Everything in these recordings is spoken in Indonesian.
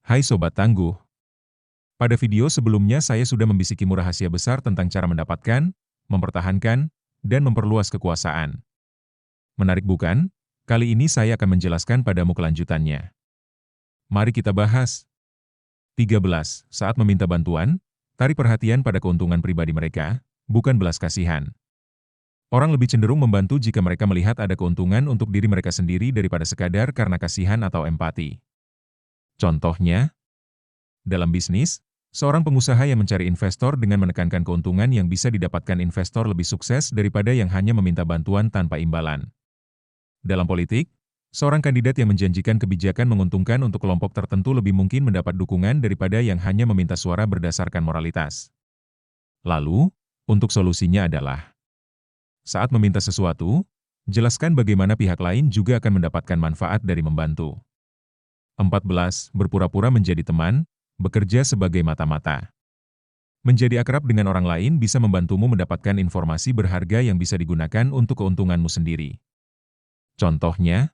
Hai Sobat Tangguh, pada video sebelumnya saya sudah membisikimu rahasia besar tentang cara mendapatkan, mempertahankan, dan memperluas kekuasaan. Menarik bukan? Kali ini saya akan menjelaskan padamu kelanjutannya. Mari kita bahas. 13. Saat meminta bantuan, tarik perhatian pada keuntungan pribadi mereka, bukan belas kasihan. Orang lebih cenderung membantu jika mereka melihat ada keuntungan untuk diri mereka sendiri daripada sekadar karena kasihan atau empati. Contohnya, dalam bisnis, seorang pengusaha yang mencari investor dengan menekankan keuntungan yang bisa didapatkan investor lebih sukses daripada yang hanya meminta bantuan tanpa imbalan. Dalam politik, seorang kandidat yang menjanjikan kebijakan menguntungkan untuk kelompok tertentu lebih mungkin mendapat dukungan daripada yang hanya meminta suara berdasarkan moralitas. Lalu, untuk solusinya adalah, saat meminta sesuatu, jelaskan bagaimana pihak lain juga akan mendapatkan manfaat dari membantu. 14. Berpura-pura menjadi teman, bekerja sebagai mata-mata. Menjadi akrab dengan orang lain bisa membantumu mendapatkan informasi berharga yang bisa digunakan untuk keuntunganmu sendiri. Contohnya,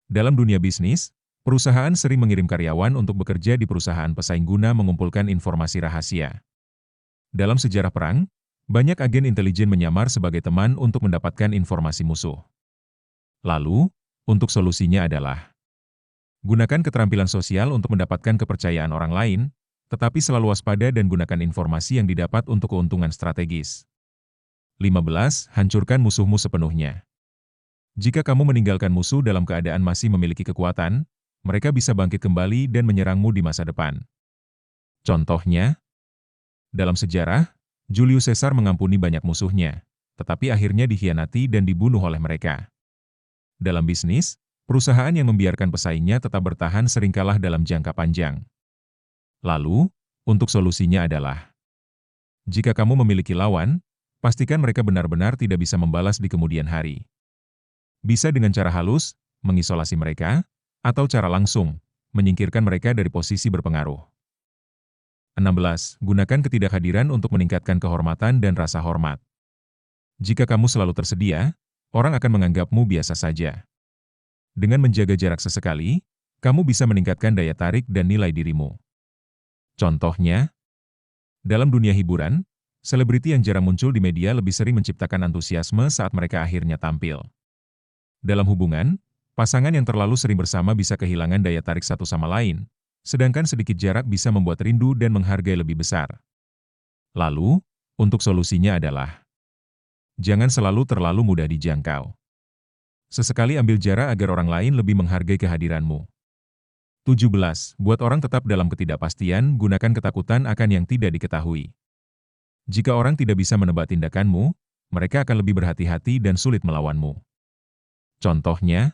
dalam dunia bisnis, perusahaan sering mengirim karyawan untuk bekerja di perusahaan pesaing guna mengumpulkan informasi rahasia. Dalam sejarah perang, banyak agen intelijen menyamar sebagai teman untuk mendapatkan informasi musuh. Lalu, untuk solusinya adalah, gunakan keterampilan sosial untuk mendapatkan kepercayaan orang lain, tetapi selalu waspada dan gunakan informasi yang didapat untuk keuntungan strategis. 15. Hancurkan musuhmu sepenuhnya. Jika kamu meninggalkan musuh dalam keadaan masih memiliki kekuatan, mereka bisa bangkit kembali dan menyerangmu di masa depan. Contohnya, dalam sejarah, Julius Caesar mengampuni banyak musuhnya, tetapi akhirnya dikhianati dan dibunuh oleh mereka. Dalam bisnis, perusahaan yang membiarkan pesaingnya tetap bertahan sering kalah dalam jangka panjang. Lalu, untuk solusinya adalah, jika kamu memiliki lawan, pastikan mereka benar-benar tidak bisa membalas di kemudian hari. Bisa dengan cara halus, mengisolasi mereka, atau cara langsung, menyingkirkan mereka dari posisi berpengaruh. 16. Gunakan ketidakhadiran untuk meningkatkan kehormatan dan rasa hormat. Jika kamu selalu tersedia, orang akan menganggapmu biasa saja. Dengan menjaga jarak sesekali, kamu bisa meningkatkan daya tarik dan nilai dirimu. Contohnya, dalam dunia hiburan, selebriti yang jarang muncul di media lebih sering menciptakan antusiasme saat mereka akhirnya tampil. Dalam hubungan, pasangan yang terlalu sering bersama bisa kehilangan daya tarik satu sama lain, sedangkan sedikit jarak bisa membuat rindu dan menghargai lebih besar. Lalu, untuk solusinya adalah, jangan selalu terlalu mudah dijangkau. Sesekali ambil jarak agar orang lain lebih menghargai kehadiranmu. 17. Buat orang tetap dalam ketidakpastian, gunakan ketakutan akan yang tidak diketahui. Jika orang tidak bisa menebak tindakanmu, mereka akan lebih berhati-hati dan sulit melawanmu. Contohnya,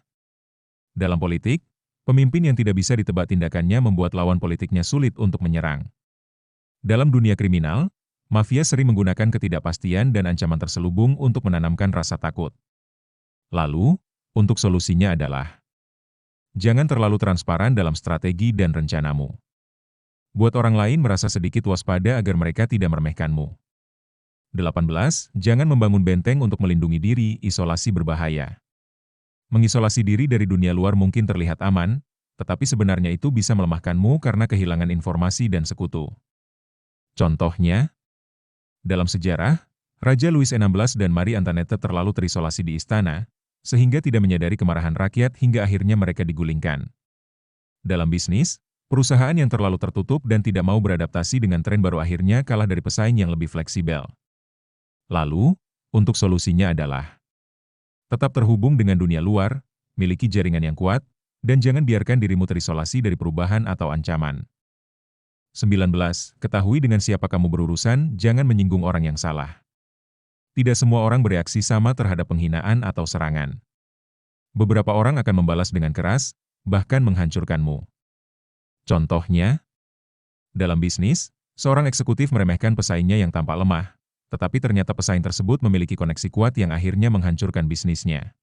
dalam politik, pemimpin yang tidak bisa ditebak tindakannya membuat lawan politiknya sulit untuk menyerang. Dalam dunia kriminal, mafia sering menggunakan ketidakpastian dan ancaman terselubung untuk menanamkan rasa takut. Lalu, untuk solusinya adalah, jangan terlalu transparan dalam strategi dan rencanamu. Buat orang lain merasa sedikit waspada agar mereka tidak meremehkanmu. 18. Jangan membangun benteng untuk melindungi diri, isolasi berbahaya. Mengisolasi diri dari dunia luar mungkin terlihat aman, tetapi sebenarnya itu bisa melemahkanmu karena kehilangan informasi dan sekutu. Contohnya, dalam sejarah, Raja Louis XVI dan Marie Antoinette terlalu terisolasi di istana, sehingga tidak menyadari kemarahan rakyat hingga akhirnya mereka digulingkan. Dalam bisnis, perusahaan yang terlalu tertutup dan tidak mau beradaptasi dengan tren baru akhirnya kalah dari pesaing yang lebih fleksibel. Lalu, untuk solusinya adalah, tetap terhubung dengan dunia luar, miliki jaringan yang kuat, dan jangan biarkan dirimu terisolasi dari perubahan atau ancaman. 19. Ketahui dengan siapa kamu berurusan, jangan menyinggung orang yang salah. Tidak semua orang bereaksi sama terhadap penghinaan atau serangan. Beberapa orang akan membalas dengan keras, bahkan menghancurkanmu. Contohnya, dalam bisnis, seorang eksekutif meremehkan pesaingnya yang tampak lemah, tetapi ternyata pesaing tersebut memiliki koneksi kuat yang akhirnya menghancurkan bisnisnya.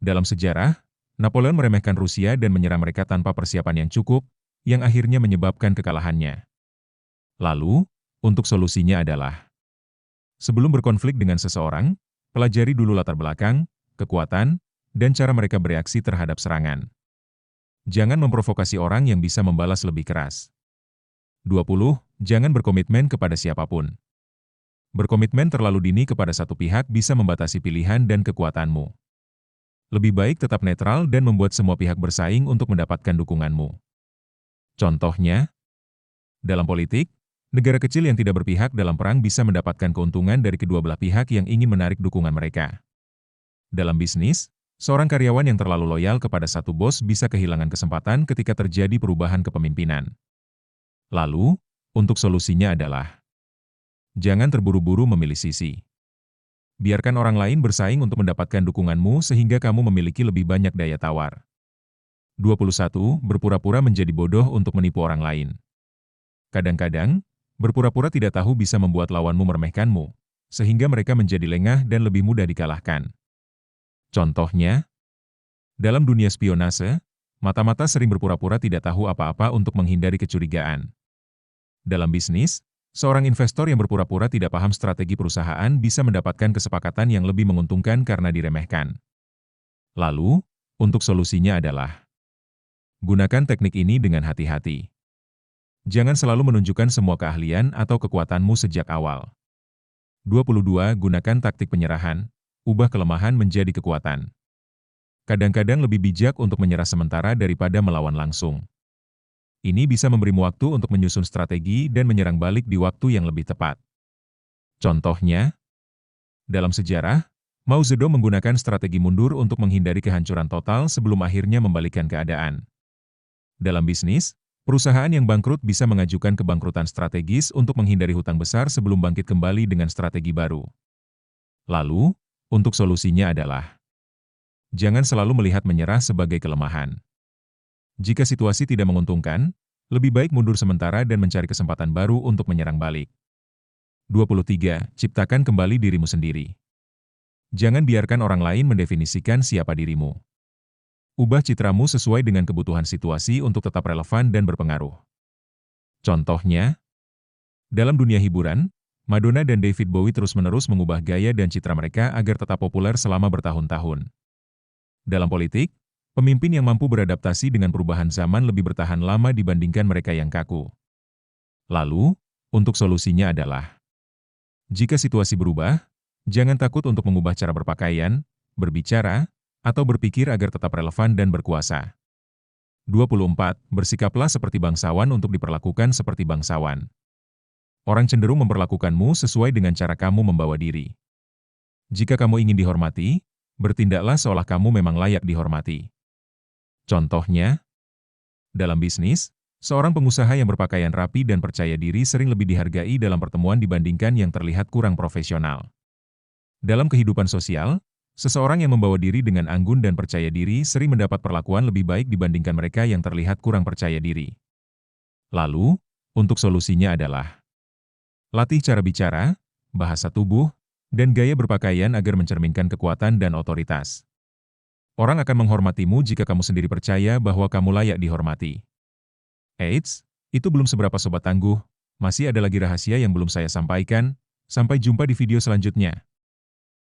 Dalam sejarah, Napoleon meremehkan Rusia dan menyerang mereka tanpa persiapan yang cukup, yang akhirnya menyebabkan kekalahannya. Lalu, untuk solusinya adalah, sebelum berkonflik dengan seseorang, pelajari dulu latar belakang, kekuatan, dan cara mereka bereaksi terhadap serangan. Jangan memprovokasi orang yang bisa membalas lebih keras. 20. Jangan berkomitmen kepada siapapun. Berkomitmen terlalu dini kepada satu pihak bisa membatasi pilihan dan kekuatanmu. Lebih baik tetap netral dan membuat semua pihak bersaing untuk mendapatkan dukunganmu. Contohnya, dalam politik, negara kecil yang tidak berpihak dalam perang bisa mendapatkan keuntungan dari kedua belah pihak yang ingin menarik dukungan mereka. Dalam bisnis, seorang karyawan yang terlalu loyal kepada satu bos bisa kehilangan kesempatan ketika terjadi perubahan kepemimpinan. Lalu, untuk solusinya adalah, jangan terburu-buru memilih sisi. Biarkan orang lain bersaing untuk mendapatkan dukunganmu sehingga kamu memiliki lebih banyak daya tawar. 21. Berpura-pura menjadi bodoh untuk menipu orang lain. Kadang-kadang, berpura-pura tidak tahu bisa membuat lawanmu meremehkanmu, sehingga mereka menjadi lengah dan lebih mudah dikalahkan. Contohnya, dalam dunia spionase, mata-mata sering berpura-pura tidak tahu apa-apa untuk menghindari kecurigaan. Dalam bisnis, seorang investor yang berpura-pura tidak paham strategi perusahaan bisa mendapatkan kesepakatan yang lebih menguntungkan karena diremehkan. Lalu, untuk solusinya adalah, gunakan teknik ini dengan hati-hati. Jangan selalu menunjukkan semua keahlian atau kekuatanmu sejak awal. 22. Gunakan taktik penyerahan, ubah kelemahan menjadi kekuatan. Kadang-kadang lebih bijak untuk menyerah sementara daripada melawan langsung. Ini bisa memberimu waktu untuk menyusun strategi dan menyerang balik di waktu yang lebih tepat. Contohnya, dalam sejarah, Mao Zedong menggunakan strategi mundur untuk menghindari kehancuran total sebelum akhirnya membalikkan keadaan. Dalam bisnis, perusahaan yang bangkrut bisa mengajukan kebangkrutan strategis untuk menghindari hutang besar sebelum bangkit kembali dengan strategi baru. Lalu, untuk solusinya adalah, jangan selalu melihat menyerah sebagai kelemahan. Jika situasi tidak menguntungkan, lebih baik mundur sementara dan mencari kesempatan baru untuk menyerang balik. 23. Ciptakan kembali dirimu sendiri. Jangan biarkan orang lain mendefinisikan siapa dirimu. Ubah citramu sesuai dengan kebutuhan situasi untuk tetap relevan dan berpengaruh. Contohnya, dalam dunia hiburan, Madonna dan David Bowie terus-menerus mengubah gaya dan citra mereka agar tetap populer selama bertahun-tahun. Dalam politik, pemimpin yang mampu beradaptasi dengan perubahan zaman lebih bertahan lama dibandingkan mereka yang kaku. Lalu, untuk solusinya adalah, jika situasi berubah, jangan takut untuk mengubah cara berpakaian, berbicara, atau berpikir agar tetap relevan dan berkuasa. 24. Bersikaplah seperti bangsawan untuk diperlakukan seperti bangsawan. Orang cenderung memperlakukanmu sesuai dengan cara kamu membawa diri. Jika kamu ingin dihormati, bertindaklah seolah kamu memang layak dihormati. Contohnya, dalam bisnis, seorang pengusaha yang berpakaian rapi dan percaya diri sering lebih dihargai dalam pertemuan dibandingkan yang terlihat kurang profesional. Dalam kehidupan sosial, seseorang yang membawa diri dengan anggun dan percaya diri sering mendapat perlakuan lebih baik dibandingkan mereka yang terlihat kurang percaya diri. Lalu, untuk solusinya adalah, latih cara bicara, bahasa tubuh, dan gaya berpakaian agar mencerminkan kekuatan dan otoritas. Orang akan menghormatimu jika kamu sendiri percaya bahwa kamu layak dihormati. Eits, itu belum seberapa sobat tangguh, masih ada lagi rahasia yang belum saya sampaikan. Sampai jumpa di video selanjutnya.